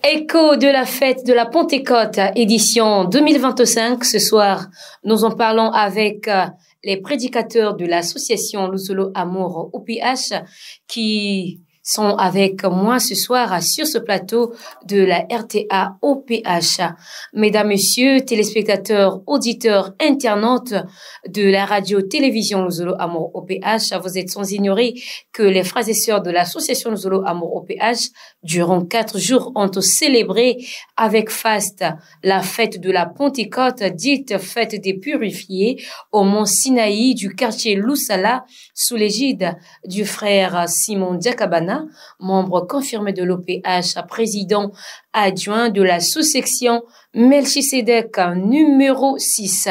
Écho de la fête de la Pentecôte, édition 2025. Ce soir, nous en parlons avec les prédicateurs de l'association Luzolo Amour OPH qui sont avec moi ce soir sur ce plateau de la RTA OPH. Mesdames, Messieurs, téléspectateurs, auditeurs, internautes de la radio-télévision Luzolo Amour OPH, vous êtes sans ignorer que les frères et sœurs de l'association Luzolo Amour OPH, durant 4 jours, ont célébré avec faste la fête de la Pentecôte, dite fête des purifiés, au mont Sinaï du quartier Loussala, sous l'égide du frère Simon Diakabana, membre confirmé de l'OPH, président adjoint de la sous-section Melchisedec numéro 6.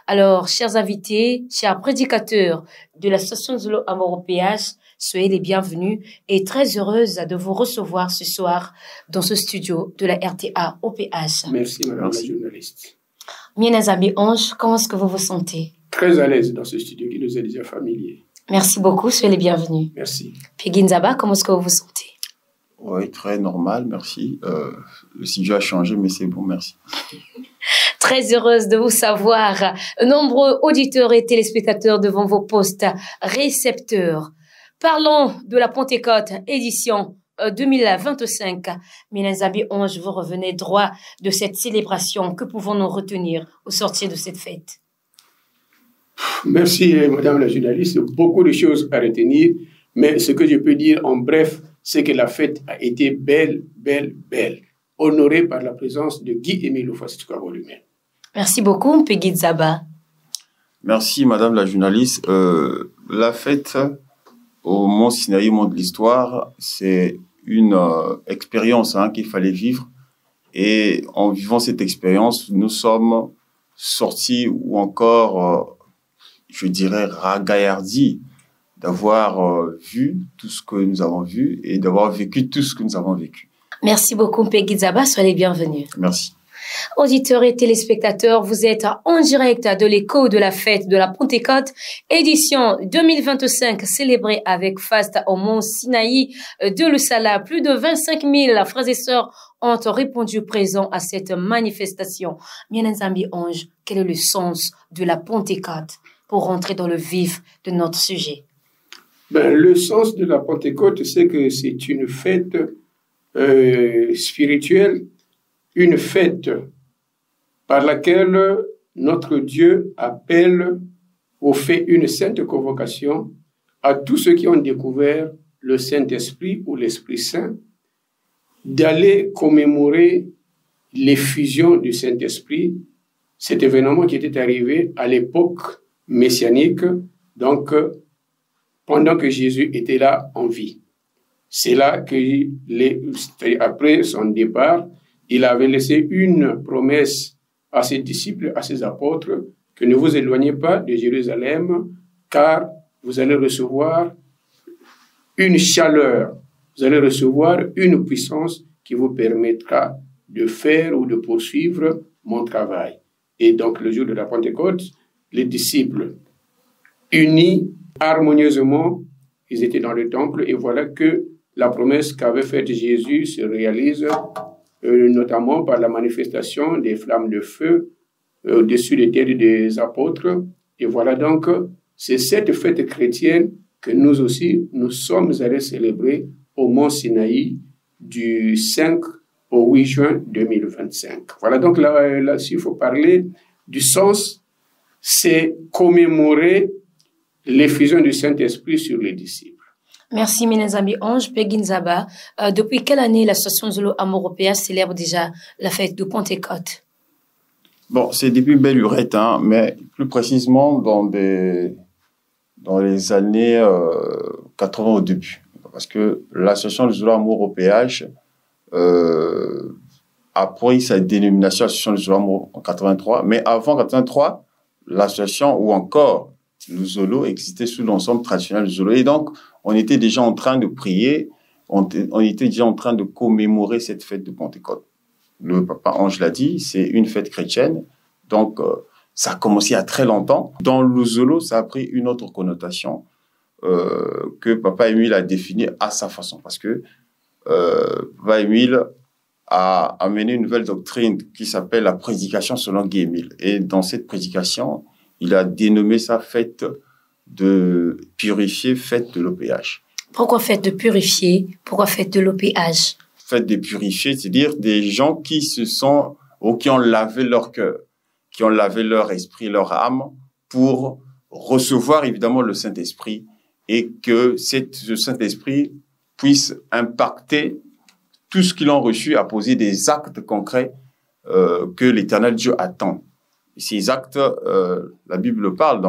Alors, chers invités, chers prédicateurs de l'association Luzolo Amour OPH, soyez les bienvenus et très heureuse de vous recevoir ce soir dans ce studio de la RTA OPH. Merci, madame la journaliste. Mienazambi Ange, comment est-ce que vous vous sentez? Très à l'aise dans ce studio qui nous est déjà familier. Merci beaucoup, soyez les bienvenus. Merci. Peginzaba, comment est-ce que vous vous sentez? Oui, très normal, merci. Le studio a changé, mais c'est bon, merci. Très heureuse de vous savoir. Nombreux auditeurs et téléspectateurs devant vos postes récepteurs. Parlons de la Pentecôte, édition 2025. Mienazambi Ange, vous revenez droit de cette célébration. Que pouvons-nous retenir au sortir de cette fête? Merci, madame la journaliste. Beaucoup de choses à retenir, mais ce que je peux dire en bref, c'est que la fête a été belle, belle, belle, honorée par la présence de Guy-Émile Oufasitukawa lui-même. Merci beaucoup, Peggy Zaba. Merci, madame la journaliste. La fête au Mont Sinaï, Mont de l'Histoire, c'est une expérience qu'il fallait vivre. Et en vivant cette expérience, nous sommes sortis ou encore, je dirais, ragaillardis d'avoir vu tout ce que nous avons vu et d'avoir vécu tout ce que nous avons vécu. Merci beaucoup, Peggy Zaba. Soyez les bienvenus. Merci. Auditeurs et téléspectateurs, vous êtes en direct de l'écho de la fête de la Pentecôte, édition 2025, célébrée avec faste au mont Sinaï de Loussala. Plus de 25 000 frères et sœurs ont répondu présents à cette manifestation. Mienazambi Ange, quel est le sens de la Pentecôte pour rentrer dans le vif de notre sujet? Le sens de la Pentecôte, c'est que c'est une fête spirituelle, une fête par laquelle notre Dieu appelle ou fait une sainte convocation à tous ceux qui ont découvert le Saint-Esprit ou l'Esprit Saint, d'aller commémorer l'effusion du Saint-Esprit, cet événement qui était arrivé à l'époque messianique, donc pendant que Jésus était là en vie. C'est là que, après son départ, il avait laissé une promesse à ses disciples, à ses apôtres, que ne vous éloignez pas de Jérusalem, car vous allez recevoir une chaleur, vous allez recevoir une puissance qui vous permettra de faire ou de poursuivre mon travail. Et donc, le jour de la Pentecôte, les disciples, unis harmonieusement, ils étaient dans le temple, et voilà que la promesse qu'avait faite Jésus se réalise, notamment par la manifestation des flammes de feu au-dessus des têtes des apôtres. Et voilà donc, c'est cette fête chrétienne que nous aussi, nous sommes allés célébrer au Mont Sinaï du 5 au 8 juin 2025. Voilà donc là s'il faut parler du sens, c'est commémorer l'effusion du Saint-Esprit sur les disciples. Merci, Mienazambi Ange. Peginzaba, depuis quelle année l'association Luzolo Amour OPH célèbre déjà la fête de Pentecôte? Bon, c'est depuis belle lurette, mais plus précisément dans les années 80 au début. Parce que l'association Luzolo Amour OPH a pris sa dénomination association Luzolo Amour en 83, mais avant 83, l'association ou encore Luzolo existait sous l'ensemble traditionnel Luzolo. Et donc, on était déjà en train de prier, on était déjà en train de commémorer cette fête de Pentecôte. Le papa Ange l'a dit, c'est une fête chrétienne, donc ça a commencé il y a très longtemps. Dans Luzolo, ça a pris une autre connotation que papa Émile a définie à sa façon, parce que papa Émile a amené une nouvelle doctrine qui s'appelle la prédication selon Guy Émile. Et dans cette prédication, il a dénommé ça fête de purifier, fête de l'OPH. Pourquoi fête de purifier? Pourquoi fête de l'OPH? Fête de purifier, c'est-à-dire des gens qui se sont, ou qui ont lavé leur cœur, qui ont lavé leur esprit, leur âme, pour recevoir évidemment le Saint-Esprit et que ce Saint-Esprit puisse impacter tout ce qu'ils ont reçu, à poser des actes concrets que l'Éternel Dieu attend. Et ces actes, la Bible parle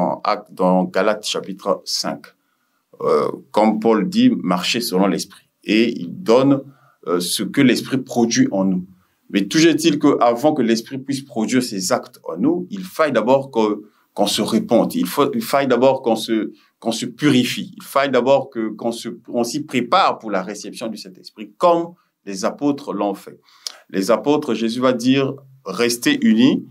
dans Galates chapitre 5. Comme Paul dit, marcher selon l'Esprit. Et il donne ce que l'Esprit produit en nous. Mais toujours est-il qu'avant que l'Esprit puisse produire ces actes en nous, il faille d'abord qu'on se répande. Il faille d'abord qu'on se purifie. Il faille d'abord qu'on s'y prépare pour la réception du Saint-Esprit, comme les apôtres l'ont fait. Les apôtres, Jésus va dire, restez unis,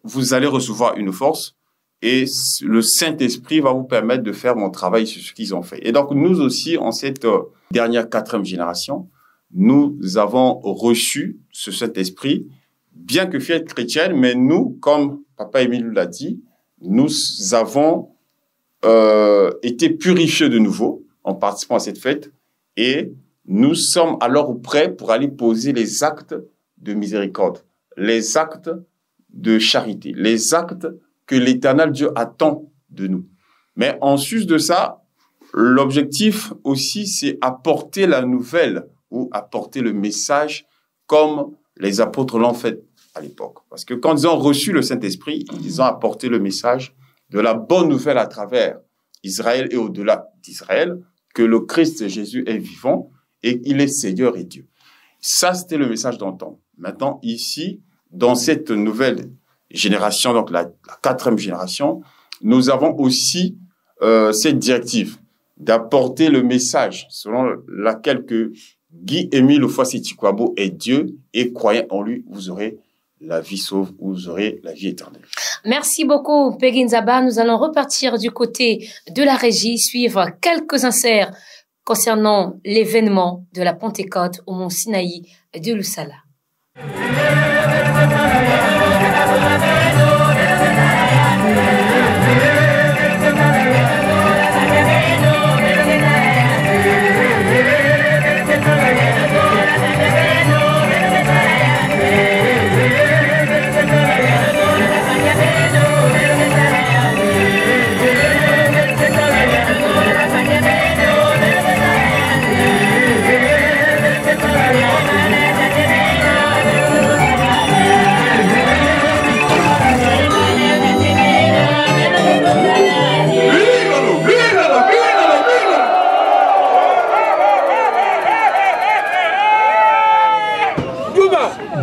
vous allez recevoir une force et le Saint-Esprit va vous permettre de faire mon travail sur ce qu'ils ont fait. Et donc, nous aussi, en cette dernière 4e génération, nous avons reçu ce Saint-Esprit, bien que fiers chrétienne, mais nous, comme Papa Émile l'a dit, nous avons été purifiés de nouveau en participant à cette fête et nous sommes alors prêts pour aller poser les actes de miséricorde, les actes de charité, les actes que l'Éternel Dieu attend de nous. Mais en sus de ça, l'objectif aussi, c'est apporter la nouvelle ou apporter le message comme les apôtres l'ont fait à l'époque. Parce que quand ils ont reçu le Saint-Esprit, ils ont apporté le message de la bonne nouvelle à travers Israël et au-delà d'Israël, que le Christ Jésus est vivant et il est Seigneur et Dieu. Ça, c'était le message d'antan. Maintenant, ici, dans cette nouvelle génération, donc la 4e génération, nous avons aussi cette directive d'apporter le message selon laquelle que Guy Émile Ofoa-Seti-Kouabo est Dieu et croyant en lui, vous aurez la vie sauve, vous aurez la vie éternelle. Merci beaucoup, Peggy Nzaba. Nous allons repartir du côté de la régie, suivre quelques inserts concernant l'événement de la Pentecôte au Mont Sinaï de Lusala.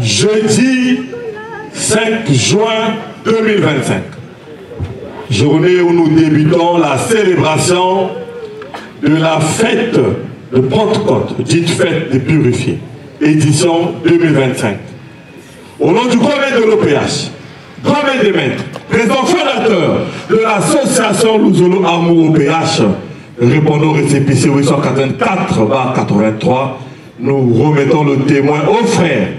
Jeudi 5 juin 2025, journée où nous débutons la célébration de la fête de Pentecôte, dite fête des purifiés, édition 2025. Au nom du grand maître de l'OPH, grand maître des maîtres, président fondateur de l'association Luzolo Amour OPH, répondant au récépissé 884-83, nous remettons le témoin aux frères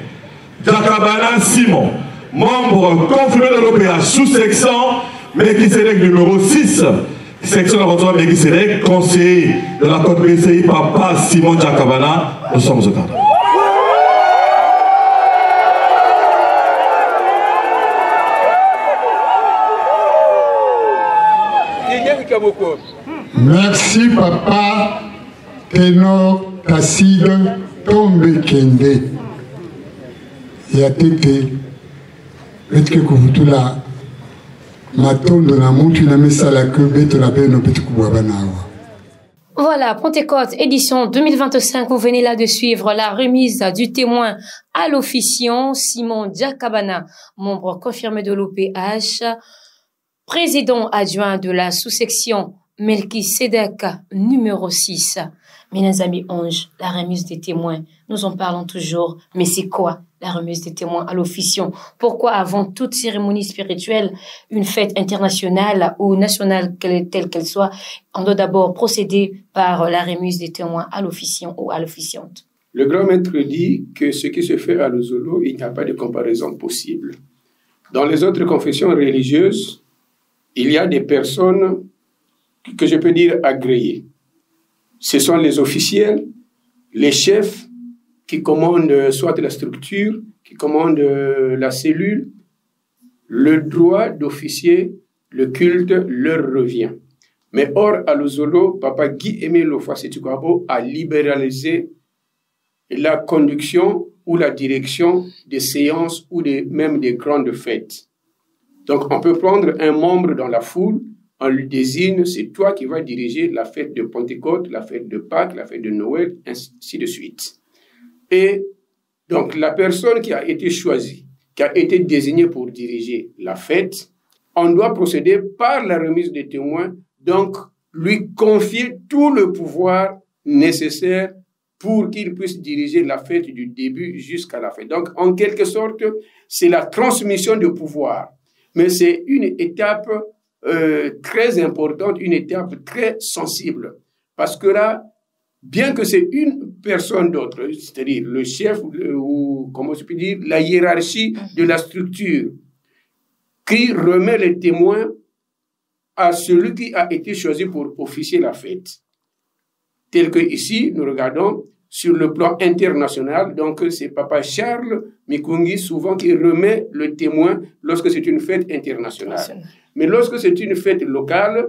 Jakabana Simon, membre confirmé de l'OPH, sous-section Melchisedec numéro 6, section laboratoire Melchisedec, conseiller de la Côte BCI, Papa Simon Jakabana, nous sommes au cadre. Merci Papa Tenor Kasside Tombe Kende. Et à tete, peut-être que vous tout là, matondo na mutu na mesala que beto la beno petit kubwabanawa. Voilà, Pentecôte, édition 2025. Vous venez là de suivre la remise du témoin à l'officiant Simon Jakabana, membre confirmé de l'OPH, président adjoint de la sous-section Melchisedec numéro 6. Mes amis anges, la remise des témoins, nous en parlons toujours, mais c'est quoi la remise des témoins à l'officiant? Pourquoi avant toute cérémonie spirituelle, une fête internationale ou nationale telle qu'elle soit, on doit d'abord procéder par la remise des témoins à l'officiant ou à l'officiante? Le grand maître dit que ce qui se fait à Luzolo, il n'y a pas de comparaison possible. Dans les autres confessions religieuses, il y a des personnes que je peux dire agréées. Ce sont les officiels, les chefs qui commandent soit la structure, qui commandent la cellule. Le droit d'officier, le culte leur revient. Mais or, à Luzolo, Papa Guy-Aimé Lofa-Setoukwabo a libéralisé la conduction ou la direction des séances ou même des grandes fêtes. Donc, on peut prendre un membre dans la foule, on lui désigne, c'est toi qui vas diriger la fête de Pentecôte, la fête de Pâques, la fête de Noël, ainsi de suite. Et donc, la personne qui a été choisie, qui a été désignée pour diriger la fête, on doit procéder par la remise des témoins, donc lui confier tout le pouvoir nécessaire pour qu'il puisse diriger la fête du début jusqu'à la fin. Donc, en quelque sorte, c'est la transmission de pouvoir. Mais c'est une étape très importante, une étape très sensible. Parce que là, bien que c'est une personne d'autre, c'est-à-dire le chef ou, comment je peux dire, la hiérarchie de la structure, qui remet les témoins à celui qui a été choisi pour officier la fête. Tel que ici, nous regardons sur le plan international, donc c'est Papa Charles Mikungi souvent qui remet le témoin lorsque c'est une fête internationale. Mais lorsque c'est une fête locale,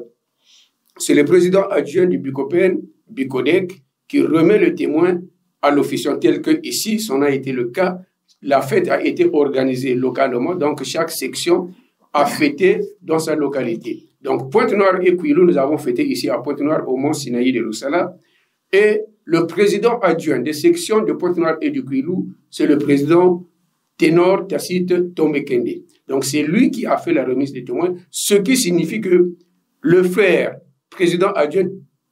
c'est le président adjoint du Bikopen, Bikodek, qui remet le témoin à l'officiant, tel que ici, ça en a été le cas. La fête a été organisée localement, donc chaque section a fêté dans sa localité. Donc Pointe-Noire et Kouilou, nous avons fêté ici à Pointe-Noire au Mont Sinaï de Lusala. Et le président adjoint des sections de Pointe-Noire et du Kouilou, c'est le président Ténor Tacite Tombekende. Donc c'est lui qui a fait la remise des témoins, ce qui signifie que le frère président adjoint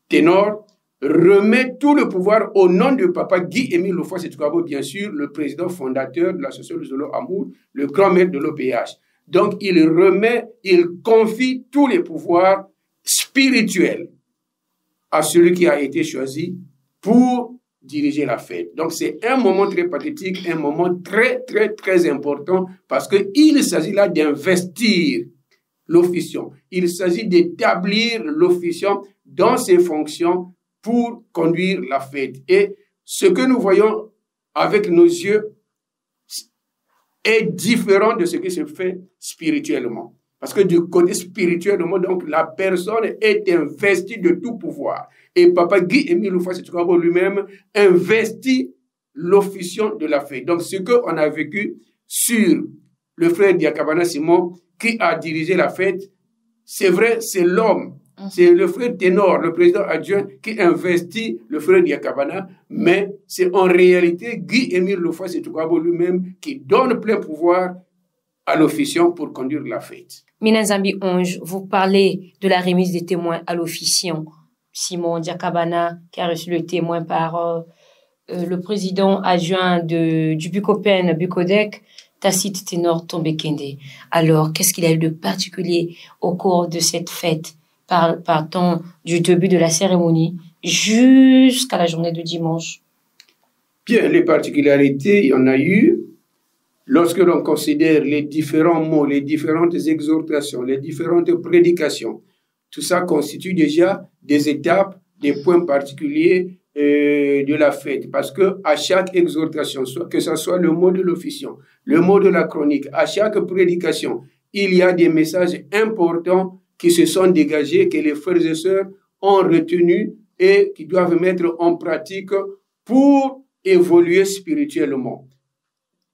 Ténor remet tout le pouvoir au nom de Papa Guy-Émile Lofa-Setoukwabo, bien sûr, le président fondateur de l'association Luzolo Amour, le grand maître de l'OPH. Donc, il confie tous les pouvoirs spirituels à celui qui a été choisi pour diriger la fête. Donc, c'est un moment très pathétique, un moment très, très, très important parce qu'il s'agit là d'investir l'officiant. Il s'agit d'établir l'officiant dans ses fonctions pour conduire la fête. Et ce que nous voyons avec nos yeux est différent de ce qui se fait spirituellement. Parce que du côté spirituellement, donc, la personne est investie de tout pouvoir. Et Papa Guy-Émile Lofa-Setoukwabo lui-même investit l'officiant de la fête. Donc, ce qu'on a vécu sur le frère Diakabana Simon, qui a dirigé la fête, c'est vrai, c'est l'homme. C'est le frère Ténor, le président adjoint, qui investit le frère Diakabana, mais c'est en réalité Guy-Émile Lofa-Setoukwabo lui-même qui donne plein pouvoir à l'officiant pour conduire la fête. Minazambi Onge, vous parlez de la remise des témoins à l'officiant. Simon Diakabana, qui a reçu le témoin par le président adjoint du Bukopen, Bukodek, Tacite Ténor Tombekende. Alors, qu'est-ce qu'il y a eu de particulier au cours de cette fête, partant du début de la cérémonie jusqu'à la journée de dimanche? Bien, les particularités, il y en a eu. Lorsque l'on considère les différents mots, les différentes exhortations, les différentes prédications, tout ça constitue déjà des étapes, des points particuliers de la fête. Parce que à chaque exhortation, que ce soit le mot de l'officiant, le mot de la chronique, à chaque prédication, il y a des messages importants qui se sont dégagés, que les frères et sœurs ont retenus et qui doivent mettre en pratique pour évoluer spirituellement.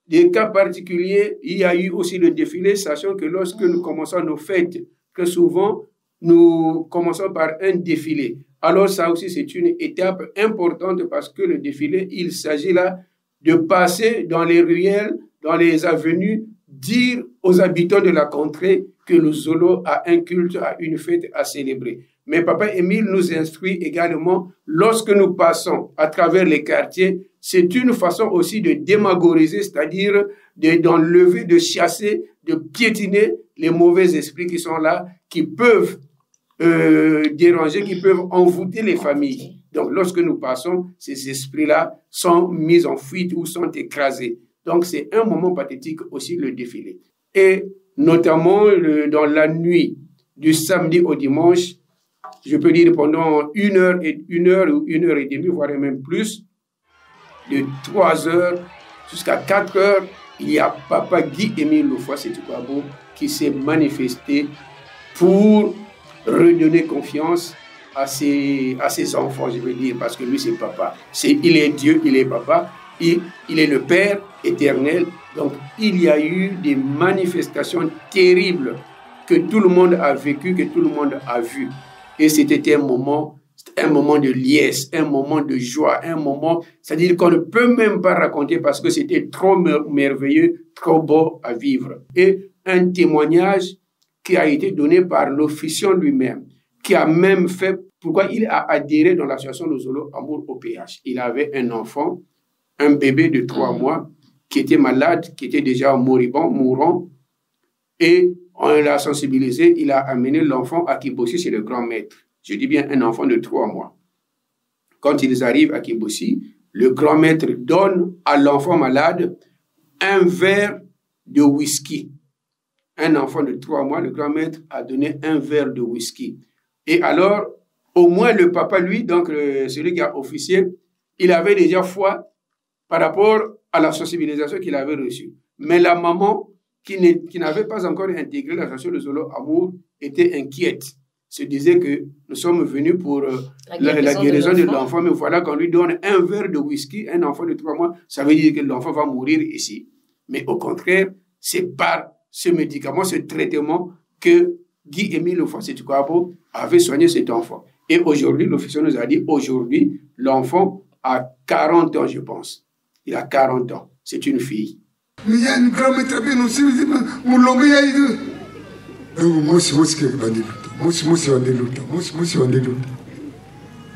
Des cas particuliers, il y a eu aussi le défilé, sachant que lorsque nous commençons nos fêtes, très souvent, nous commençons par un défilé. Alors ça aussi, c'est une étape importante parce que le défilé, il s'agit là de passer dans les ruelles, dans les avenues, dire aux habitants de la contrée que le Zolo a un culte, a une fête à célébrer. Mais Papa Émile nous instruit également, lorsque nous passons à travers les quartiers, c'est une façon aussi de démagoriser, c'est-à-dire d'enlever, de chasser, de piétiner les mauvais esprits qui sont là, qui peuvent dérangés qui peuvent envoûter les familles. Donc, lorsque nous passons, ces esprits-là sont mis en fuite ou sont écrasés. Donc, c'est un moment pathétique aussi, le défilé. Et notamment dans la nuit du samedi au dimanche, je peux dire pendant une heure ou une heure et demie, voire même plus, de 3 heures jusqu'à 4 heures, il y a Papa Guy-Émile Lofoa-Setukwabo qui s'est manifesté pour redonner confiance à ses enfants, je veux dire, parce que lui, c'est papa. Il est Dieu, il est papa, il est le Père éternel. Donc, il y a eu des manifestations terribles que tout le monde a vécu, que tout le monde a vu. Et c'était un moment de liesse, un moment de joie, un moment, c'est-à-dire qu'on ne peut même pas raconter parce que c'était trop merveilleux, trop beau à vivre. Et un témoignage qui a été donné par l'officiant lui-même, qui a même fait, pourquoi il a adhéré dans l'association Luzolo Amour OPH. Il avait un enfant, un bébé de 3 mois, qui était malade, qui était déjà mourant, et on l'a sensibilisé, il a amené l'enfant à Kibossi chez le grand maître. Je dis bien un enfant de 3 mois. Quand ils arrivent à Kibossi, le grand maître donne à l'enfant malade un verre de whisky. Un enfant de 3 mois, le grand maître a donné un verre de whisky. Et alors, au moins le papa, lui, donc celui qui a officié, il avait déjà foi par rapport à la sensibilisation qu'il avait reçue. Mais la maman, qui n'avait pas encore intégré l'association de Zolo Amour, était inquiète. Se disait que nous sommes venus pour la guérison de l'enfant, mais voilà qu'on lui donne un verre de whisky, un enfant de 3 mois, ça veut dire que l'enfant va mourir ici. Mais au contraire, c'est par ce médicament, ce traitement que Guy-Émile Lofoa-Setukwabo avait soigné cet enfant. Et aujourd'hui, l'officier nous a dit, aujourd'hui, l'enfant a 40 ans, je pense. Il a 40 ans. C'est une fille. Mais il y a une grand-mère bien aussi, mon longue, il y a eu. Moi aussi, qui est bandit. Moi aussi, on est lutte.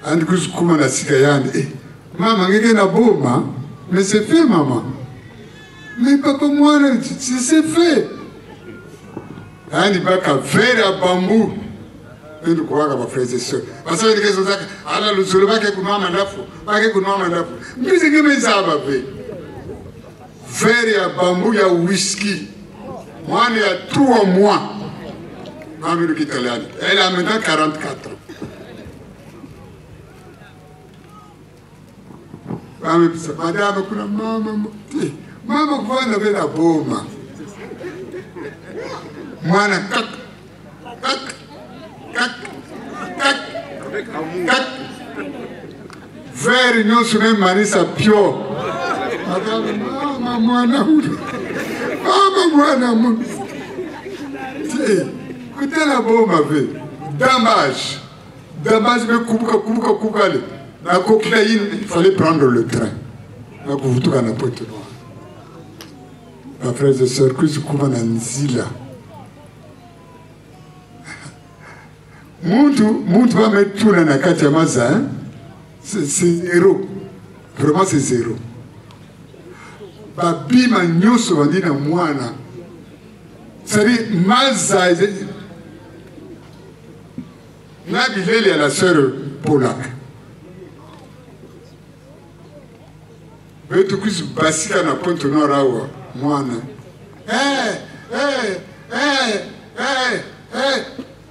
And que je commence à s'y maman, il y a une bombe, mais c'est fait, maman. Mais papa, moi, c'est fait. And il va faire un bambou. Et nous croyons que ma frère et soeur. Parce que les gens disent, alors le soleil va que nous avons un mais c'est que ça va faire. Faire un bambou, il y a whisky. Moi, il y a 3 mois. Elle a maintenant 44 ans. Madame, maman, vous avez la bombe. Moi, Vers nous sur même Marisa Pio. Madame, maman, écoutez la bombe avec damage, mais coupe. La cocaïne, il fallait prendre le train. La coupe tout à la pointe noire. Ma frère et soeur, que je coupe en Anzila. Muntu va mettre tout dans la carte Maza, c'est 0. Vraiment, c'est 0. Babi ma nyoso va dire mwana. C'est-à-dire, Maza, Nabilele à la sœur Polak. Mais tout ce basika na pointe noire, mwana.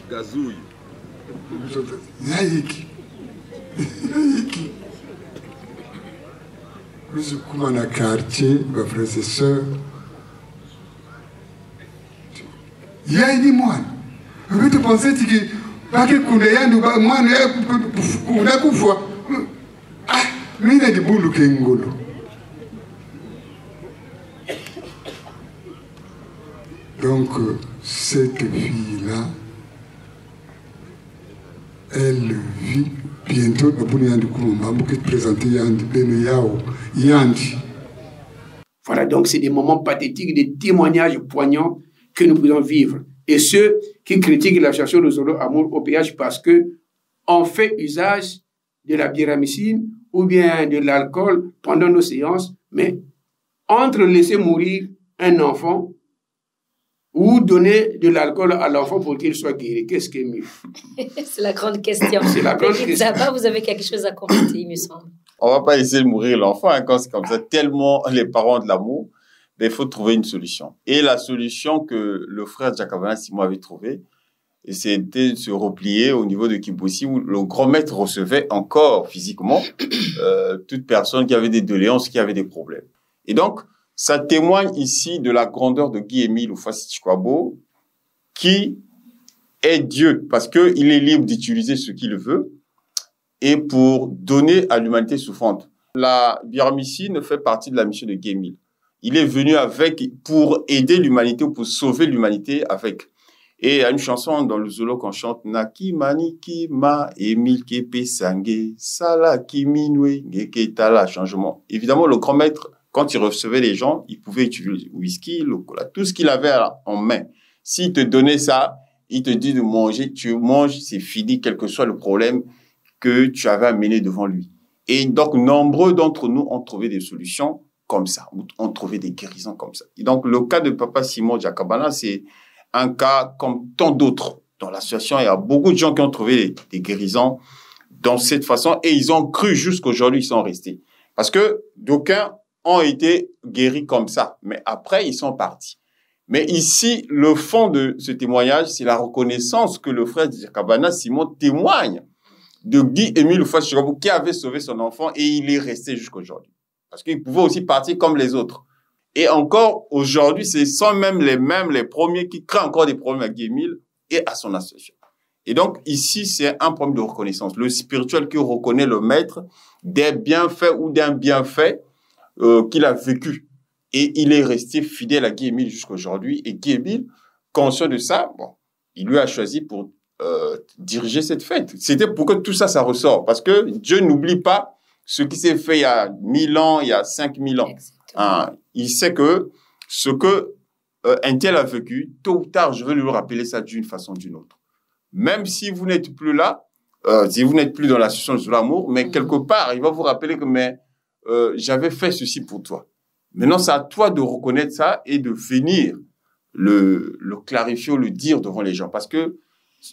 Gazouille. Yaiki. Nous sommes dans le quartier, mes frères et sœurs. Il y a une moine. Vous pouvez penser que pas que moine ah, mais il y a des boules qui sont donc, cette fille-là, elle vit bientôt Voilà, donc c'est des moments pathétiques, des témoignages poignants que nous pouvons vivre. Et ceux qui critiquent l'association Luzolo Amour OPH parce que on fait usage de la biramycine ou bien de l'alcool pendant nos séances, mais entre laisser mourir un enfant ou donner de l'alcool à l'enfant pour qu'il soit guéri. Qu'est-ce qui est mieux? C'est la grande question. C'est la grande question. Zaba, vous avez quelque chose à commenter, il me semble. On va pas essayer de mourir l'enfant hein, quand c'est comme ça. Tellement les parents ont de l'amour, mais il faut trouver une solution. Et la solution que le frère Jakabana Simon avait trouvée, c'était de se replier au niveau de Kiboussi où le grand maître recevait encore physiquement toute personne qui avait des doléances, qui avait des problèmes. Et donc, ça témoigne ici de la grandeur de Guy-Émile Oufouassi-Tikwabo, qui est Dieu, parce qu'il est libre d'utiliser ce qu'il veut, et pour donner à l'humanité souffrante. La Biramissine fait partie de la mission de Guy-Émile. Il est venu pour aider l'humanité, ou pour sauver l'humanité avec. Et il y a une chanson dans le Zolo qu'on chante, Naki maniki ma Emile kepe sangue, sala kiminwe, geketala changement. Évidemment, le grand maître, quand il recevait les gens, il pouvait utiliser le whisky, le cola, tout ce qu'il avait en main. S'il te donnait ça, il te dit de manger, tu manges, c'est fini, quel que soit le problème que tu avais amené devant lui. Et donc, nombreux d'entre nous ont trouvé des solutions comme ça, ont trouvé des guérisons comme ça. Et donc, le cas de Papa Simon Jakabana, c'est un cas comme tant d'autres. Dans l'association, il y a beaucoup de gens qui ont trouvé des guérisons dans cette façon et ils ont cru jusqu'aujourd'hui, ils sont restés. Parce que d'aucuns ont été guéris comme ça, mais après, ils sont partis. Mais ici, le fond de ce témoignage, c'est la reconnaissance que le frère Jakabana Simon témoigne de Guy-Émile Oufouassi-Tikwabo qui avait sauvé son enfant et il est resté jusqu'aujourd'hui. Parce qu'il pouvait aussi partir comme les autres. Et encore, aujourd'hui, ce sont même les premiers qui créent encore des problèmes à Guy-Émile et à son association. Et donc, ici, c'est un problème de reconnaissance. Le spirituel qui reconnaît le maître des bienfaits ou d'un bienfait qu'il a vécu. Et il est resté fidèle à Guy-Émile jusqu'aujourd'hui. Et Guy-Émile, conscient de ça, bon, il lui a choisi pour diriger cette fête. C'était pour que tout ça, ça ressort. Parce que Dieu n'oublie pas ce qui s'est fait il y a 1000 ans, il y a 5000 ans. Hein, il sait que ce que un tel a vécu, tôt ou tard, je vais lui rappeler ça d'une façon ou d'une autre. Même si vous n'êtes plus là, si vous n'êtes plus dans l'association de l'amour, mais quelque part, il va vous rappeler que j'avais fait ceci pour toi. Maintenant, c'est à toi de reconnaître ça et de venir le clarifier ou le dire devant les gens. Parce que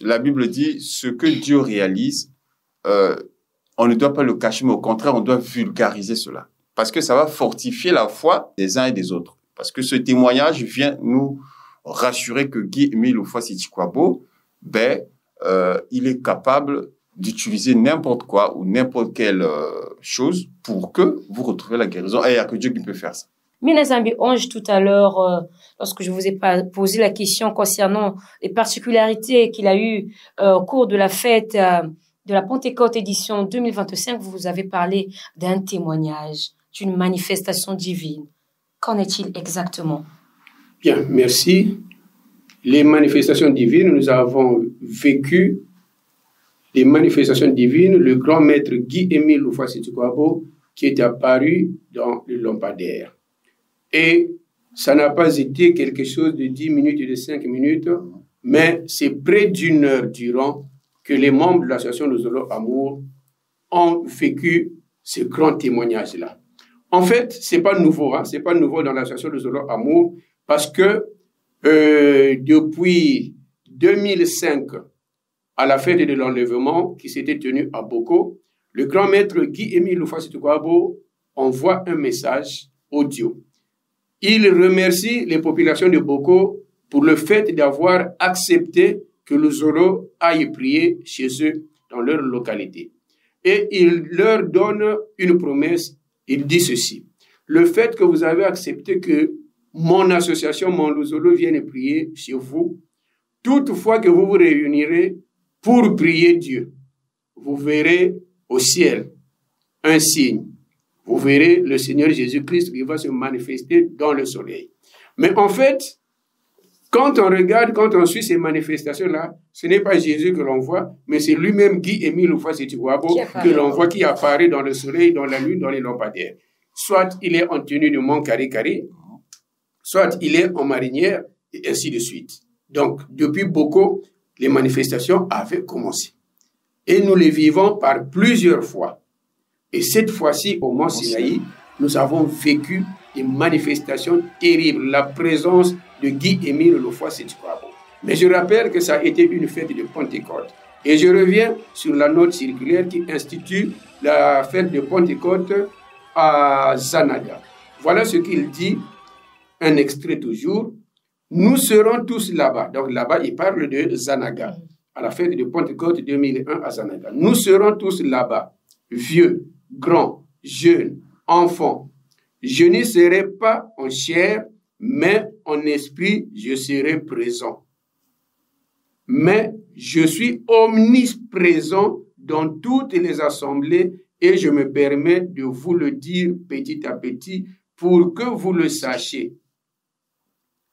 la Bible dit, ce que Dieu réalise, on ne doit pas le cacher, mais au contraire, on doit vulgariser cela. Parce que ça va fortifier la foi des uns et des autres. Parce que ce témoignage vient nous rassurer que Guy-Émile Oufouassi-Tikwabo, il est capable d'utiliser n'importe quoi ou n'importe quelle chose pour que vous retrouviez la guérison. Et il n'y a que Dieu qui peut faire ça. Minazambi Onge, tout à l'heure, lorsque je vous ai posé la question concernant les particularités qu'il a eues au cours de la fête de la Pentecôte édition 2025, vous avez parlé d'un témoignage, d'une manifestation divine. Qu'en est-il exactement? Bien, merci. Les manifestations divines, nous avons vécu les manifestations divines, le grand maître Guy-Émile Oufouassi-Tikwabo qui est apparu dans le lampadaire. Et ça n'a pas été quelque chose de 10 minutes et de 5 minutes, mais c'est près d'une heure durant que les membres de l'association de Zolo Amour ont vécu ce grand témoignage-là. En fait, c'est pas nouveau, hein, c'est pas nouveau dans l'association de Zolo Amour, parce que depuis 2005, à la fête de l'enlèvement qui s'était tenue à Boko, le grand maître Guy-Émile Oufouassi-Tikwabo envoie un message audio. Il remercie les populations de Boko pour le fait d'avoir accepté que le Zolo aille prier chez eux dans leur localité. Et il leur donne une promesse, il dit ceci: le fait que vous avez accepté que mon association, mon Zolo, vienne prier chez vous, toutefois que vous vous réunirez pour prier Dieu, vous verrez au ciel un signe. Vous verrez le Seigneur Jésus-Christ qui va se manifester dans le soleil. Mais en fait, quand on regarde, quand on suit ces manifestations-là, ce n'est pas Jésus que l'on voit, mais c'est lui-même Guy-Émile Oufouassi-Tikwabo que l'on voit qui apparaît dans le soleil, dans la lune, dans les lampadaires. Soit il est en tenue de mont carré-carré, soit il est en marinière, et ainsi de suite. Donc, depuis beaucoup, les manifestations avaient commencé. Et nous les vivons par plusieurs fois. Et cette fois-ci, au Mont Sinaï, nous avons vécu des manifestations terribles. La présence de Guy-Émile Lofoa-Seti-Kwabo. Mais je rappelle que ça a été une fête de Pentecôte. Et je reviens sur la note circulaire qui institue la fête de Pentecôte à Zanaga. Voilà ce qu'il dit, un extrait toujours. Nous serons tous là-bas. Donc là-bas, il parle de Zanaga, à la fête de Pentecôte 2001 à Zanaga. Nous serons tous là-bas, vieux, grands, jeunes, enfants. Je n'y serai pas en chair, mais en esprit, je serai présent. Mais je suis omniprésent dans toutes les assemblées et je me permets de vous le dire petit à petit pour que vous le sachiez.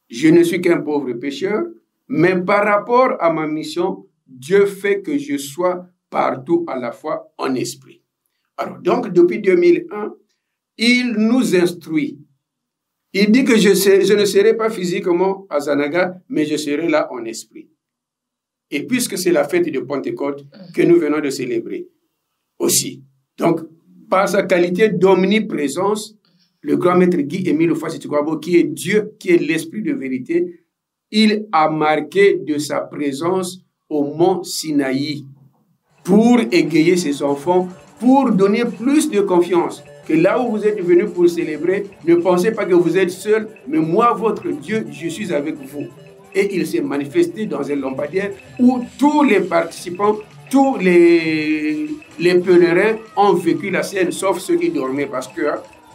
Je ne suis qu'un pauvre pécheur, mais par rapport à ma mission, Dieu fait que je sois partout à la fois en esprit. Alors donc, depuis 2001, il nous instruit. Il dit que je ne serai pas physiquement à Zanaga, mais je serai là en esprit. Et puisque c'est la fête de Pentecôte que nous venons de célébrer aussi. Donc, par sa qualité d'omniprésence, le grand maître Guy-Émile Lofoa-Seti-Kwabo, qui est Dieu, qui est l'esprit de vérité, il a marqué de sa présence au mont Sinaï pour égayer ses enfants, pour donner plus de confiance. Que là où vous êtes venus pour célébrer, ne pensez pas que vous êtes seul, mais moi, votre Dieu, je suis avec vous. Et il s'est manifesté dans un lampadaire où tous les participants, tous les pèlerins ont vécu la scène, sauf ceux qui dormaient, parce que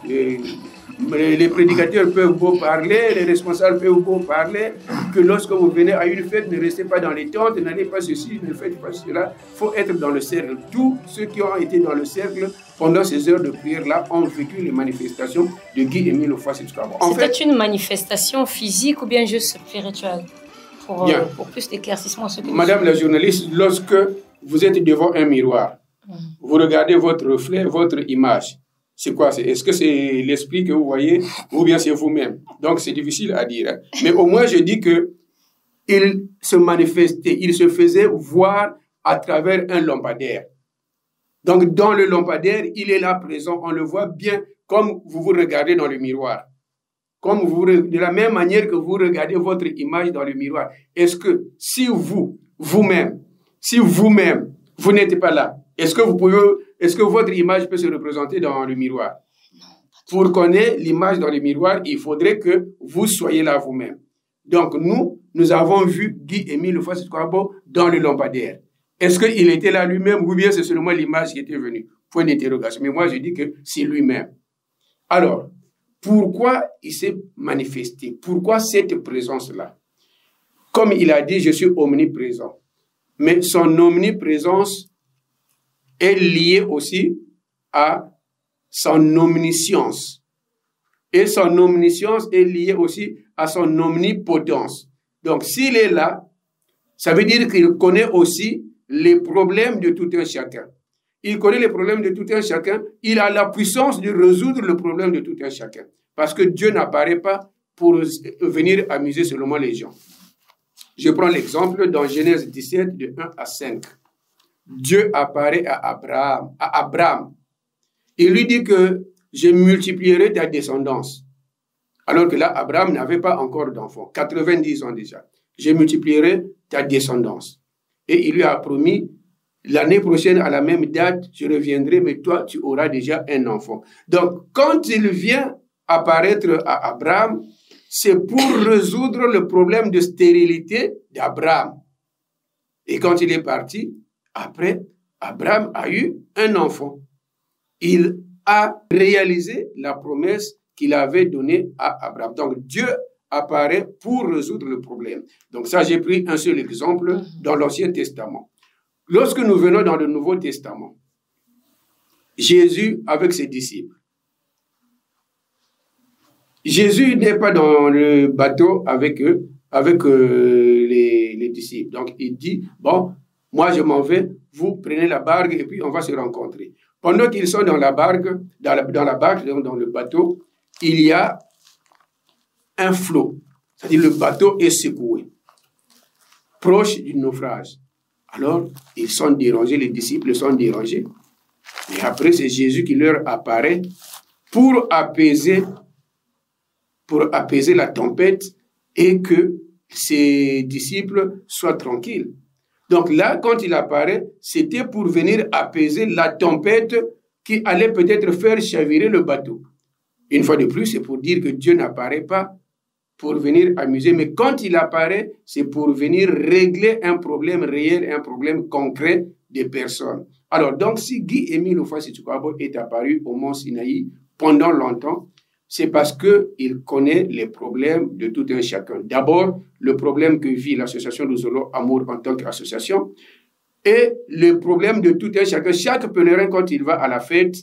les prédicateurs peuvent beau parler, les responsables peuvent beau parler, que lorsque vous venez à une fête, ne restez pas dans les tentes, n'allez pas ceci, ne faites pas cela. Il faut être dans le cercle. Tous ceux qui ont été dans le cercle pendant ces heures de prière-là ont vécu les manifestations de Guy-Émile Lofoa-Seti-Kwabo. C'était une manifestation physique ou bien juste spirituelle? Pour plus d'éclaircissement. Madame la journaliste, lorsque vous êtes devant un miroir, vous regardez votre reflet, votre image. C'est quoi? Est-ce que c'est l'esprit que vous voyez ou bien c'est vous-même? Donc c'est difficile à dire. Hein. Mais au moins je dis que il se manifestait, il se faisait voir à travers un lampadaire. Donc dans le lampadaire, il est là présent, on le voit bien comme vous vous regardez dans le miroir. Comme de la même manière que vous regardez votre image dans le miroir. Est-ce que si vous-même, vous n'êtes pas là, est-ce que votre image peut se représenter dans le miroir? Pour connaître l'image dans le miroir, il faudrait que vous soyez là vous-même. Donc nous avons vu Guy-Émile Lofoa-Seti-Kwabo dans le lampadaire. Est-ce qu'il était là lui-même ou bien c'est seulement l'image qui était venue? Point d'interrogation. Mais moi je dis que c'est lui-même. Alors, pourquoi il s'est manifesté? Pourquoi cette présence-là? Comme il a dit, je suis omniprésent. Mais son omniprésence est liée aussi à son omniscience. Et son omniscience est liée aussi à son omnipotence. Donc, s'il est là, ça veut dire qu'il connaît aussi les problèmes de tout un chacun. Il connaît les problèmes de tout un chacun. Il a la puissance de résoudre le problème de tout un chacun. Parce que Dieu n'apparaît pas pour venir amuser seulement les gens. Je prends l'exemple dans Genèse 17, de 1 à 5. Dieu apparaît à Abraham. Il lui dit que je multiplierai ta descendance. Alors que là, Abraham n'avait pas encore d'enfant. 90 ans déjà. Je multiplierai ta descendance. Et il lui a promis, l'année prochaine, à la même date, je reviendrai, mais toi, tu auras déjà un enfant. Donc, quand il vient apparaître à Abraham, c'est pour résoudre le problème de stérilité d'Abraham. Et quand il est parti, après, Abraham a eu un enfant. Il a réalisé la promesse qu'il avait donnée à Abraham. Donc, Dieu apparaît pour résoudre le problème. Donc ça, j'ai pris un seul exemple dans l'Ancien Testament. Lorsque nous venons dans le Nouveau Testament, Jésus avec ses disciples. Jésus n'est pas dans le bateau avec eux, avec les disciples. Donc il dit, bon, moi je m'en vais, vous prenez la barque et puis on va se rencontrer. Pendant qu'ils sont dans la barque, dans le bateau, il y a un flot. C'est-à-dire le bateau est secoué, proche du naufrage. Alors, ils sont dérangés, les disciples sont dérangés. Et après, c'est Jésus qui leur apparaît pour apaiser la tempête et que ses disciples soient tranquilles. Donc là, quand il apparaît, c'était pour venir apaiser la tempête qui allait peut-être faire chavirer le bateau. Une fois de plus, c'est pour dire que Dieu n'apparaît pas pour venir amuser, mais quand il apparaît, c'est pour venir régler un problème réel, un problème concret des personnes. Alors, donc, si Guy-Émile Houphouët-Sitooko est apparu au Mont Sinaï pendant longtemps, c'est parce qu'il connaît les problèmes de tout un chacun. D'abord, le problème que vit l'association Luzolo Amour en tant qu'association et le problème de tout un chacun. Chaque pèlerin, quand il va à la fête,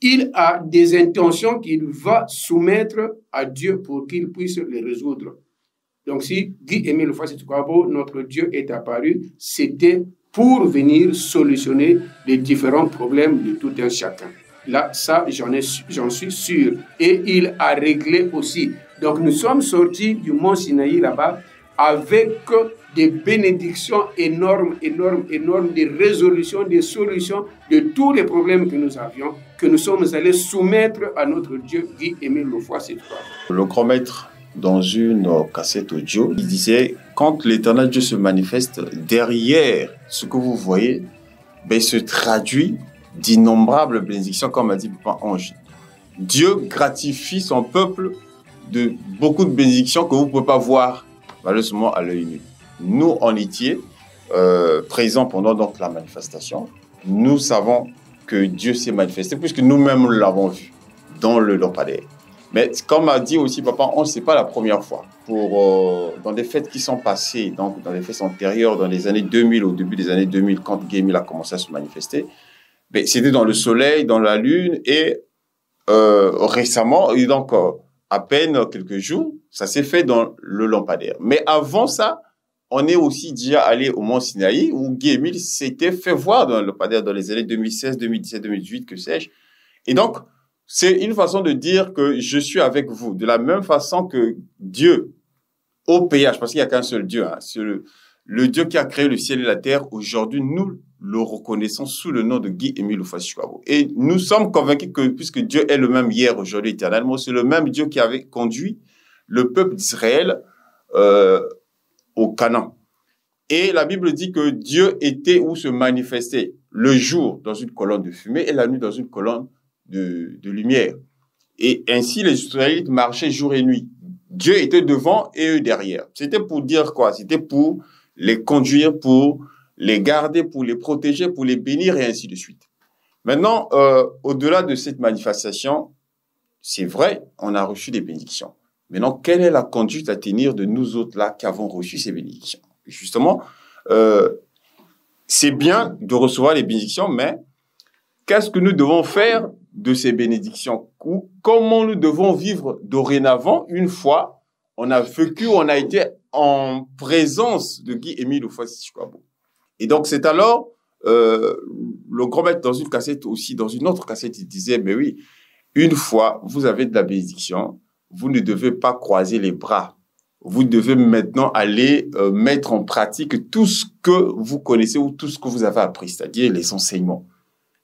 il a des intentions qu'il va soumettre à Dieu pour qu'il puisse les résoudre. Donc, si Guy-Émile Houphouët-Sitooko, notre Dieu, est apparu, c'était pour venir solutionner les différents problèmes de tout un chacun. Là, ça, j'en suis sûr. Et il a réglé aussi. Donc, nous sommes sortis du Mont Sinaï là-bas avec des bénédictions énormes, des résolutions, des solutions de tous les problèmes que nous avions, que nous sommes allés soumettre à notre Dieu, Guy-Émile Houphouët-Sitooko. Le grand maître, dans une cassette audio, il disait, quand l'Éternel Dieu se manifeste, derrière ce que vous voyez, ben, se traduit d'innombrables bénédictions, comme a dit Papa Ange. Dieu gratifie son peuple de beaucoup de bénédictions que vous ne pouvez pas voir, malheureusement, à l'œil nu. Nous, en étions présents pendant donc la manifestation. Nous savons que Dieu s'est manifesté, puisque nous-mêmes l'avons vu dans le lampadaire. Mais comme a dit aussi Papa Ange, ce n'est pas la première fois. Dans des fêtes qui sont passées, donc dans les fêtes antérieures, dans les années 2000, au début des années 2000, quand Guy-Émile a commencé à se manifester, ben, c'était dans le soleil, dans la lune, et récemment, et donc à peine quelques jours, ça s'est fait dans le lampadaire. Mais avant ça, on est aussi déjà allé au Mont Sinaï, où Guy-Émile s'était fait voir dans le lampadaire dans les années 2016, 2017, 2018, que sais-je. Et donc, c'est une façon de dire que je suis avec vous. De la même façon que Dieu, au péage, parce qu'il n'y a qu'un seul Dieu, hein, c'est le Dieu qui a créé le ciel et la terre, aujourd'hui, nous le reconnaissons sous le nom de Guy-Émile Houphouët-Sitooko. Et nous sommes convaincus que, puisque Dieu est le même hier, aujourd'hui, éternellement, c'est le même Dieu qui avait conduit le peuple d'Israël au Canaan. Et la Bible dit que Dieu était où se manifestait le jour dans une colonne de fumée et la nuit dans une colonne de lumière. Et ainsi, les Israélites marchaient jour et nuit. Dieu était devant et eux derrière. C'était pour dire quoi? C'était pour les conduire, pour les garder, pour les protéger, pour les bénir et ainsi de suite. Maintenant, au-delà de cette manifestation, c'est vrai, on a reçu des bénédictions. Maintenant, quelle est la conduite à tenir de nous autres là qui avons reçu ces bénédictions? Justement, c'est bien de recevoir les bénédictions, mais qu'est-ce que nous devons faire de ces bénédictions? Comment nous devons vivre dorénavant une fois on a vécu, on a été en présence de Guy-Émile Houphouët-Sitooko. Et donc, c'est alors, le grand maître, dans une cassette aussi, dans une autre cassette, il disait, mais oui, une fois, vous avez de la bénédiction, vous ne devez pas croiser les bras. Vous devez maintenant aller mettre en pratique tout ce que vous connaissez ou tout ce que vous avez appris, c'est-à-dire les enseignements.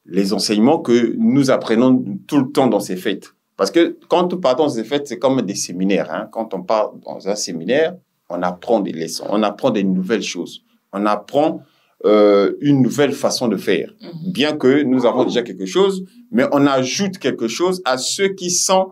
Les enseignements que nous apprenons tout le temps dans ces fêtes. Parce que quand on part dans ces fêtes, c'est comme des séminaires. Hein. Quand on part dans un séminaire, on apprend des leçons, on apprend des nouvelles choses. On apprend une nouvelle façon de faire. Bien que nous avons déjà quelque chose, mais on ajoute quelque chose à ceux qui sont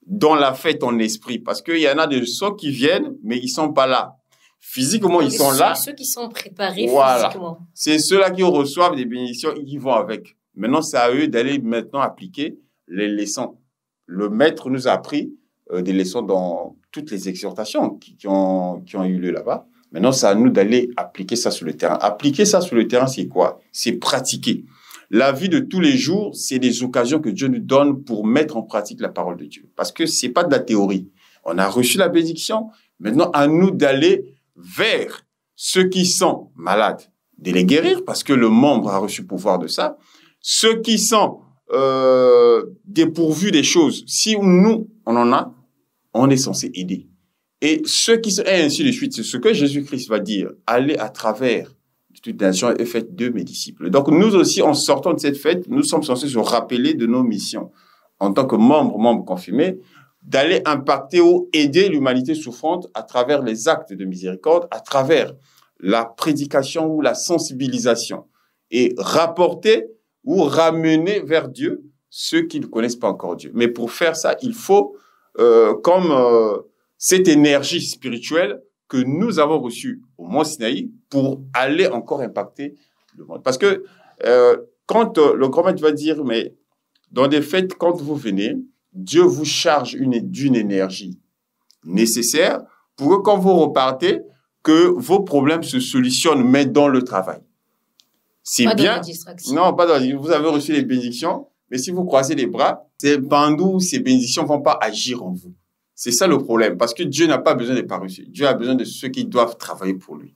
dans la fête en esprit. Parce qu'il y en a des gens qui viennent, mais ils sont pas là. Physiquement, ils sont là. Ceux qui sont préparés physiquement. C'est ceux-là qui reçoivent des bénédictions et qui vont avec. Maintenant, c'est à eux d'aller maintenant appliquer les leçons. Le maître nous a appris des leçons dans toutes les exhortations qui ont eu lieu là-bas. Maintenant, c'est à nous d'aller appliquer ça sur le terrain. Appliquer ça sur le terrain, c'est quoi? C'est pratiquer. La vie de tous les jours, c'est des occasions que Dieu nous donne pour mettre en pratique la parole de Dieu. Parce que c'est pas de la théorie. On a reçu la bénédiction. Maintenant, à nous d'aller vers ceux qui sont malades, de les guérir, parce que le membre a reçu le pouvoir de ça. Ceux qui sont dépourvus des choses, si nous, on en a, on est censé aider. Et ceux qui sont, et ainsi de suite, c'est ce que Jésus-Christ va dire. Allez à travers toute nation et faites de mes disciples. Donc, nous aussi, en sortant de cette fête, nous sommes censés se rappeler de nos missions. En tant que membres confirmés, d'aller impacter ou aider l'humanité souffrante à travers les actes de miséricorde, à travers la prédication ou la sensibilisation, et rapporter ou ramener vers Dieu ceux qui ne connaissent pas encore Dieu. Mais pour faire ça, il faut, cette énergie spirituelle que nous avons reçue au Mont Sinaï pour aller encore impacter le monde. Parce que quand le grand maître va dire, mais dans des fêtes, quand vous venez, Dieu vous charge d'une énergie nécessaire pour que quand vous repartez, que vos problèmes se solutionnent, mais dans le travail. C'est pas bien. Dans la distraction. Non, pas dans la distraction. Vous avez reçu les bénédictions, mais si vous croisez les bras, c'est pendant où ces bénédictions ne vont pas agir en vous. C'est ça le problème, parce que Dieu n'a pas besoin des paresseux. Dieu a besoin de ceux qui doivent travailler pour lui.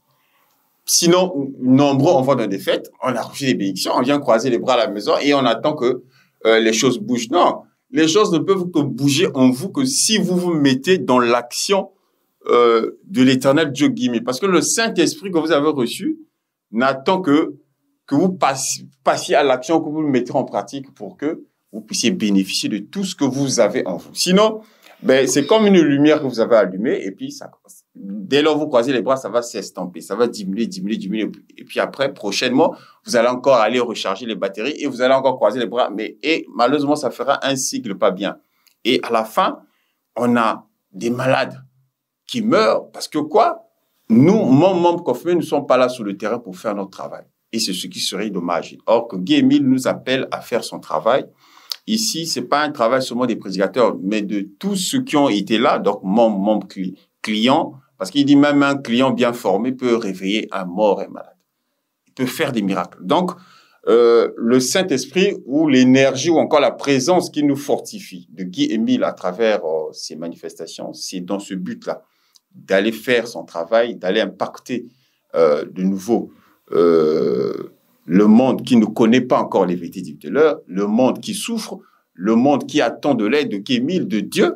Sinon, nombreux, on va dans des fêtes, on a reçu les bénédictions, on vient croiser les bras à la maison et on attend que les choses bougent. Non, les choses ne peuvent que bouger en vous que si vous vous mettez dans l'action de l'éternel Dieu guillemets. Parce que le Saint-Esprit que vous avez reçu n'attend que vous passiez à l'action, que vous le mettez en pratique pour que vous puissiez bénéficier de tout ce que vous avez en vous. Sinon, ben, c'est comme une lumière que vous avez allumée et puis ça, dès lors vous croisez les bras, ça va s'estomper, ça va diminuer. Et puis après, prochainement, vous allez encore aller recharger les batteries et vous allez encore croiser les bras. Et malheureusement, ça fera un cycle pas bien. Et à la fin, on a des malades qui meurent parce que quoi? Nous, membres confirmés, ne sommes pas là sur le terrain pour faire notre travail. Et c'est ce qui serait dommage. Or que Guy Émile nous appelle à faire son travail. Ici, c'est pas un travail seulement des prédicateurs, mais de tous ceux qui ont été là, donc membres clients, parce qu'il dit même un client bien formé peut réveiller un mort et malade. Il peut faire des miracles. Donc, le Saint-Esprit ou l'énergie ou encore la présence qui nous fortifie de Guy Émile à travers ces manifestations, c'est dans ce but-là, d'aller faire son travail, d'aller impacter de nouveau le monde qui ne connaît pas encore les vérités de l'heure, le monde qui souffre, le monde qui attend de l'aide de Guy Émile, de Dieu,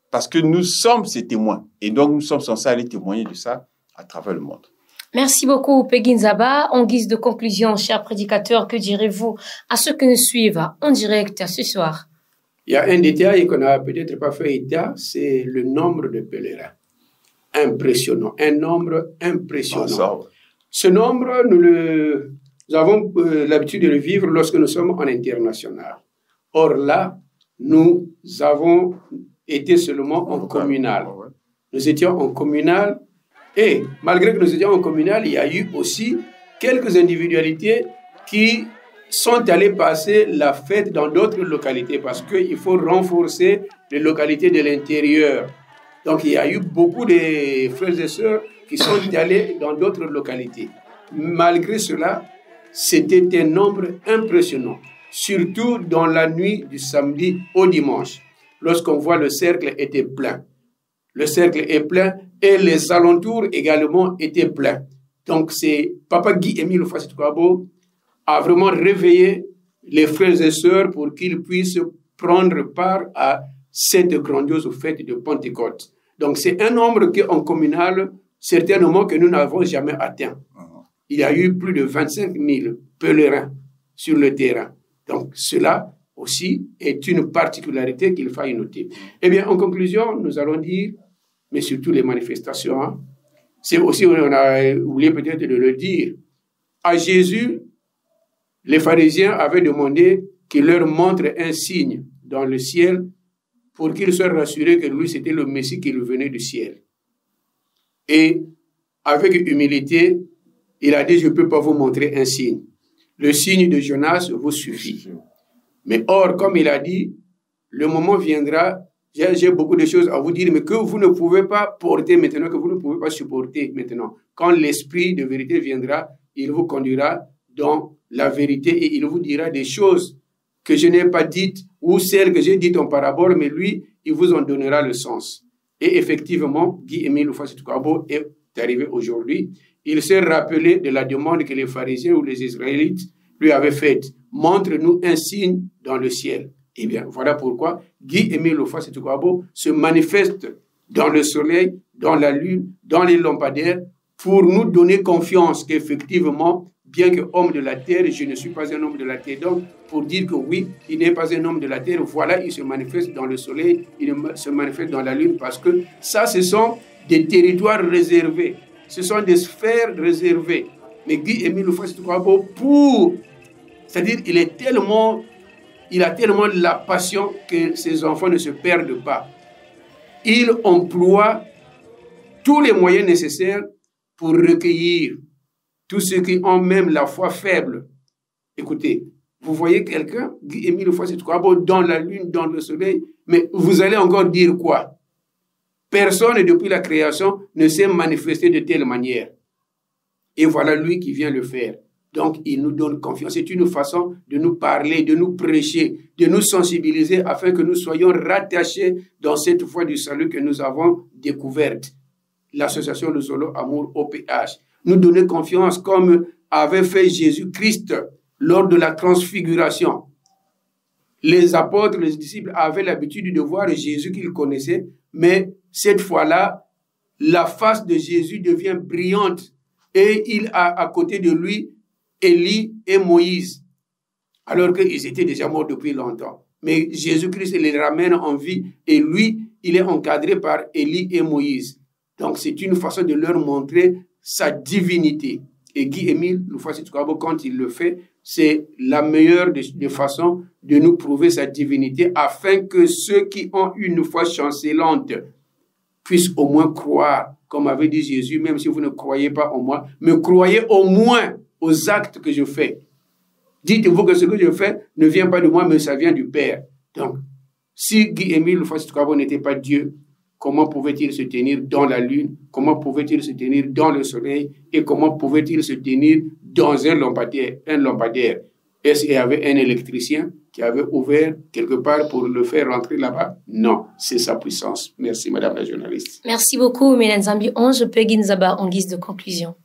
parce que nous sommes ses témoins. Et donc, nous sommes censés aller témoigner de ça à travers le monde. Merci beaucoup, Peggy Nzaba. En guise de conclusion, chers prédicateurs, que direz-vous à ceux qui nous suivent en direct ce soir? Il y a un détail qu'on n'a peut-être pas fait état, c'est le nombre de pèlerins. Impressionnant, un nombre impressionnant. Ce nombre, nous avons l'habitude de le vivre lorsque nous sommes en international. Or là, nous avons été seulement en communal. Nous étions en communal et malgré que nous étions en communal, il y a eu aussi quelques individualités qui sont allées passer la fête dans d'autres localités parce qu'il faut renforcer les localités de l'intérieur. Donc il y a eu beaucoup de frères et sœurs qui sont allés dans d'autres localités. Malgré cela, c'était un nombre impressionnant, surtout dans la nuit du samedi au dimanche, lorsqu'on voit le cercle était plein. Le cercle est plein et les alentours également étaient pleins. Donc c'est Papa Guy Émile Houphouët-Boigny a vraiment réveillé les frères et sœurs pour qu'ils puissent prendre part à cette grandiose fête de Pentecôte. Donc c'est un nombre qu'en communal, certainement que nous n'avons jamais atteint. Il y a eu plus de 25 000 pèlerins sur le terrain. Donc, cela aussi est une particularité qu'il faille noter. Eh bien, en conclusion, nous allons dire, mais surtout les manifestations, hein, c'est aussi, on a oublié peut-être de le dire, à Jésus, les pharisiens avaient demandé qu'il leur montre un signe dans le ciel pour qu'ils soient rassurés que lui, c'était le Messie qui venait du ciel. Et avec humilité, il a dit, je ne peux pas vous montrer un signe. Le signe de Jonas vous suffit. Mais or, comme il a dit, le moment viendra, j'ai beaucoup de choses à vous dire, mais que vous ne pouvez pas porter maintenant, que vous ne pouvez pas supporter maintenant. Quand l'Esprit de vérité viendra, il vous conduira dans la vérité et il vous dira des choses que je n'ai pas dites ou celles que j'ai dites en parabole, mais lui, il vous en donnera le sens. Et effectivement, Guy Émile Houphouët-Boigny est arrivé aujourd'hui. Il s'est rappelé de la demande que les pharisiens ou les Israélites lui avaient faite. Montre-nous un signe dans le ciel. Eh bien, voilà pourquoi Guy Émile Houphouët-Boigny se manifeste dans le soleil, dans la lune, dans les lampadaires, pour nous donner confiance qu'effectivement, bien que homme de la terre, je ne suis pas un homme de la terre. Donc, pour dire que oui, il n'est pas un homme de la terre, voilà, il se manifeste dans le soleil, il se manifeste dans la lune, parce que ça, ce sont des territoires réservés, ce sont des sphères réservées. Mais Guy-Émile Houphouët-Boigny, c'est-à-dire, il a tellement la passion que ses enfants ne se perdent pas. Il emploie tous les moyens nécessaires pour recueillir tous ceux qui ont même la foi faible. Écoutez, vous voyez quelqu'un, Guy-Émile Houphouët-Boigny, dans la lune, dans le soleil, mais vous allez encore dire quoi? Personne depuis la création ne s'est manifesté de telle manière. Et voilà lui qui vient le faire. Donc, il nous donne confiance. C'est une façon de nous parler, de nous prêcher, de nous sensibiliser afin que nous soyons rattachés dans cette foi du salut que nous avons découverte. L'association Luzolo Amour OPH. Nous donner confiance comme avait fait Jésus-Christ lors de la transfiguration. Les apôtres, les disciples avaient l'habitude de voir Jésus qu'ils connaissaient, mais cette fois-là, la face de Jésus devient brillante et il a à côté de lui Élie et Moïse, alors qu'ils étaient déjà morts depuis longtemps. Mais Jésus-Christ les ramène en vie et lui, il est encadré par Élie et Moïse. Donc, c'est une façon de leur montrer sa divinité. Et Guy-Émile Houphouët-Boigny, quand il le fait, c'est la meilleure des façons de nous prouver sa divinité afin que ceux qui ont une foi chancelante puissent au moins croire, comme avait dit Jésus, même si vous ne croyez pas en moi, mais croyez au moins aux actes que je fais. Dites-vous que ce que je fais ne vient pas de moi, mais ça vient du Père. Donc, si Guy-Émile Houphouët-Boigny n'était pas Dieu, comment pouvait-il se tenir dans la lune? Comment pouvait-il se tenir dans le soleil? Et comment pouvait-il se tenir dans un lampadaire? Est-ce qu'il y avait un électricien qui avait ouvert quelque part pour le faire rentrer là-bas? Non, c'est sa puissance. Merci, Madame la journaliste. Merci beaucoup, Mélan Zambi Onge Peguinzaba, en guise de conclusion.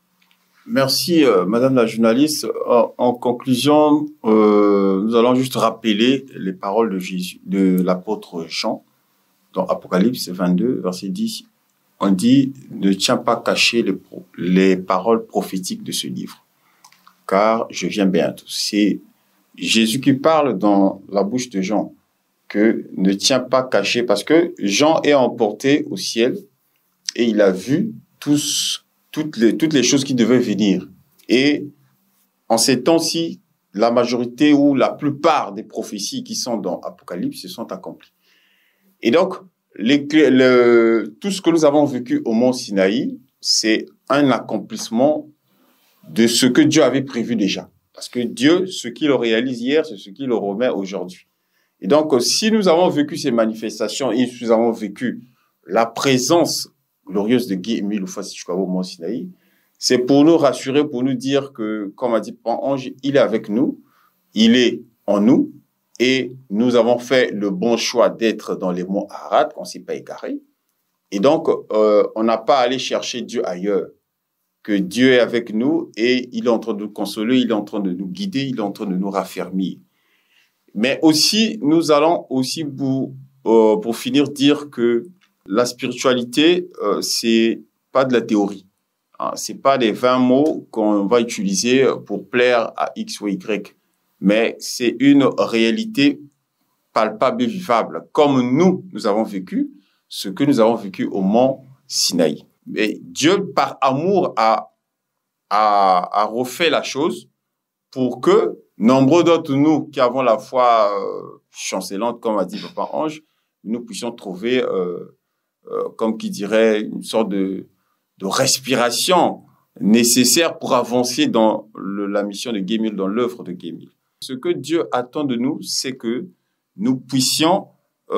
Merci, Madame la journaliste. En conclusion, nous allons juste rappeler les paroles de Jésus, de l'apôtre Jean, dans Apocalypse 22, verset 10. On dit, ne tiens pas caché les paroles prophétiques de ce livre, car je viens bientôt. C'est Jésus qui parle dans la bouche de Jean, que ne tiens pas caché, parce que Jean est emporté au ciel et il a vu toutes les choses qui devaient venir. Et en ces temps-ci, la majorité ou la plupart des prophéties qui sont dans Apocalypse se sont accomplies. Et donc, tout ce que nous avons vécu au mont Sinaï, c'est un accomplissement de ce que Dieu avait prévu déjà. Parce que Dieu, ce qu'il réalise hier, c'est ce qu'il le remet aujourd'hui. Et donc, si nous avons vécu ces manifestations et nous avons vécu la présence glorieuse de Guy-Émile Houphouët-Boigny au mont Sinaï, c'est pour nous rassurer, pour nous dire que, comme a dit Pan-Ange, il est avec nous, il est en nous, et nous avons fait le bon choix d'être dans les monts Arad, qu'on ne s'est pas égaré. Et donc, on n'a pas à aller chercher Dieu ailleurs, que Dieu est avec nous et il est en train de nous consoler, il est en train de nous guider, il est en train de nous raffermir. Mais aussi, nous allons aussi, pour finir, dire que la spiritualité, c'est pas de la théorie. Hein, c'est pas des 20 mots qu'on va utiliser pour plaire à X ou Y. Mais c'est une réalité palpable et vivable, comme nous avons vécu ce que nous avons vécu au mont Sinaï. Mais Dieu, par amour, a refait la chose pour que nombreux d'entre nous qui avons la foi chancelante, comme a dit Papa Ange, nous puissions trouver, comme qui dirait, une sorte de respiration nécessaire pour avancer dans la mission de Guy-Émile, dans l'œuvre de Guy-Émile. Ce que Dieu attend de nous, c'est que nous puissions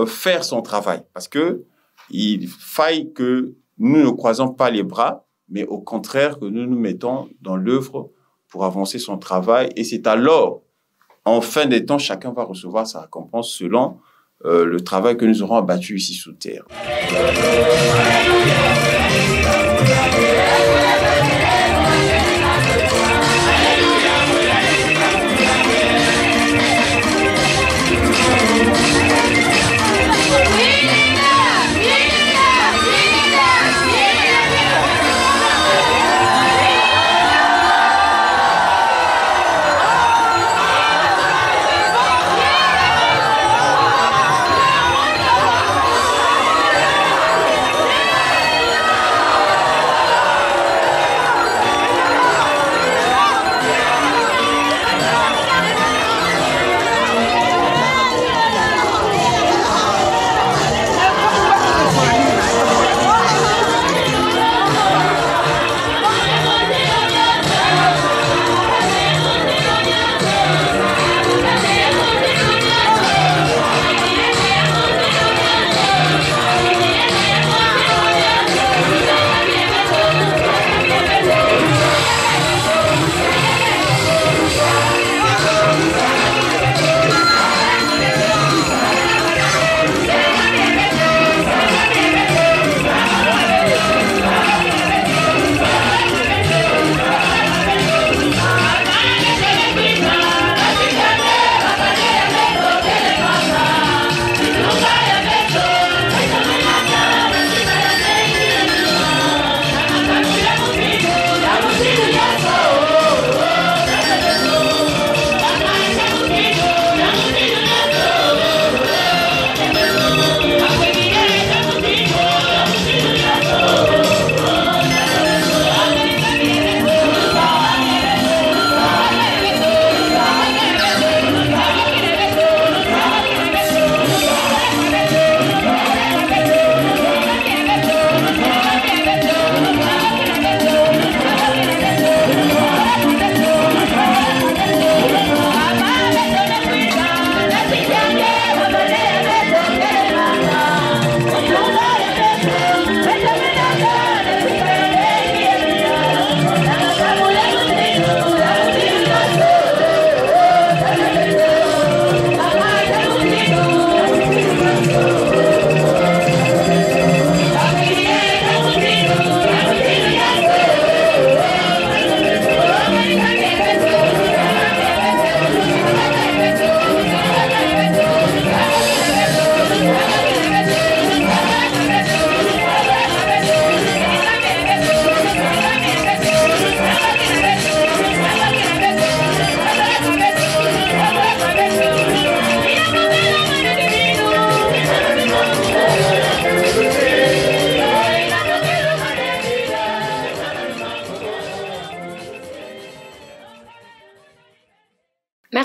faire son travail. Parce que il faille que nous ne croisons pas les bras, mais au contraire que nous nous mettons dans l'œuvre pour avancer son travail. Et c'est alors, en fin des temps, chacun va recevoir sa récompense selon le travail que nous aurons abattu ici sous terre.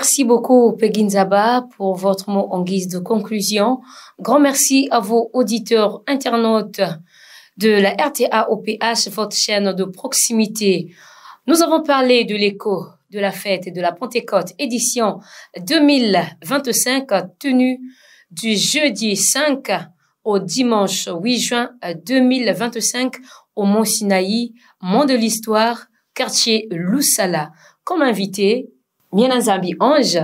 Merci beaucoup, Peggy Nzaba, pour votre mot en guise de conclusion. Grand merci à vos auditeurs, internautes de la RTA OPH, votre chaîne de proximité. Nous avons parlé de l'écho de la fête de la Pentecôte, édition 2025, tenue du jeudi 5 au dimanche 8 juin 2025 au Mont Sinaï, Mont de l'Histoire, quartier Lusala. Comme invité, Mianazambi Ange,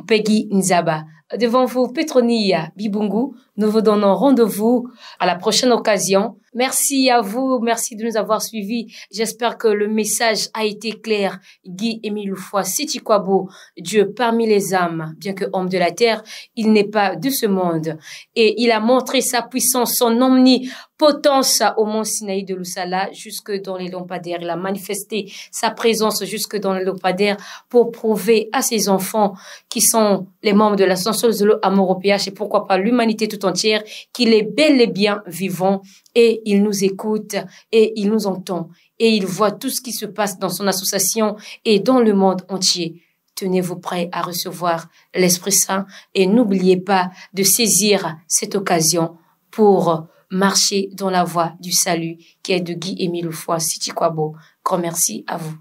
Peggy Nzaba. Devant vous, Petronia Bibungu, nous vous donnons rendez-vous à la prochaine occasion. Merci à vous, merci de nous avoir suivis. J'espère que le message a été clair. Guy Émile Loufoy, Sitikwabo, Dieu parmi les âmes, bien que homme de la terre, il n'est pas de ce monde. Et il a montré sa puissance, son omnipotence au Mont Sinaï de Lusala, jusque dans les lampadaires. Il a manifesté sa présence jusque dans les lampadaires pour prouver à ses enfants qui sont les membres de l'Ascension Luzolo Amour au PH et pourquoi pas l'humanité tout entière qu'il est bel et bien vivant et il nous écoute et il nous entend et il voit tout ce qui se passe dans son association et dans le monde entier. Tenez-vous prêts à recevoir l'Esprit Saint et n'oubliez pas de saisir cette occasion pour marcher dans la voie du salut qui est de Guy Émile Loufoy, Sitikwabo. Grand merci à vous.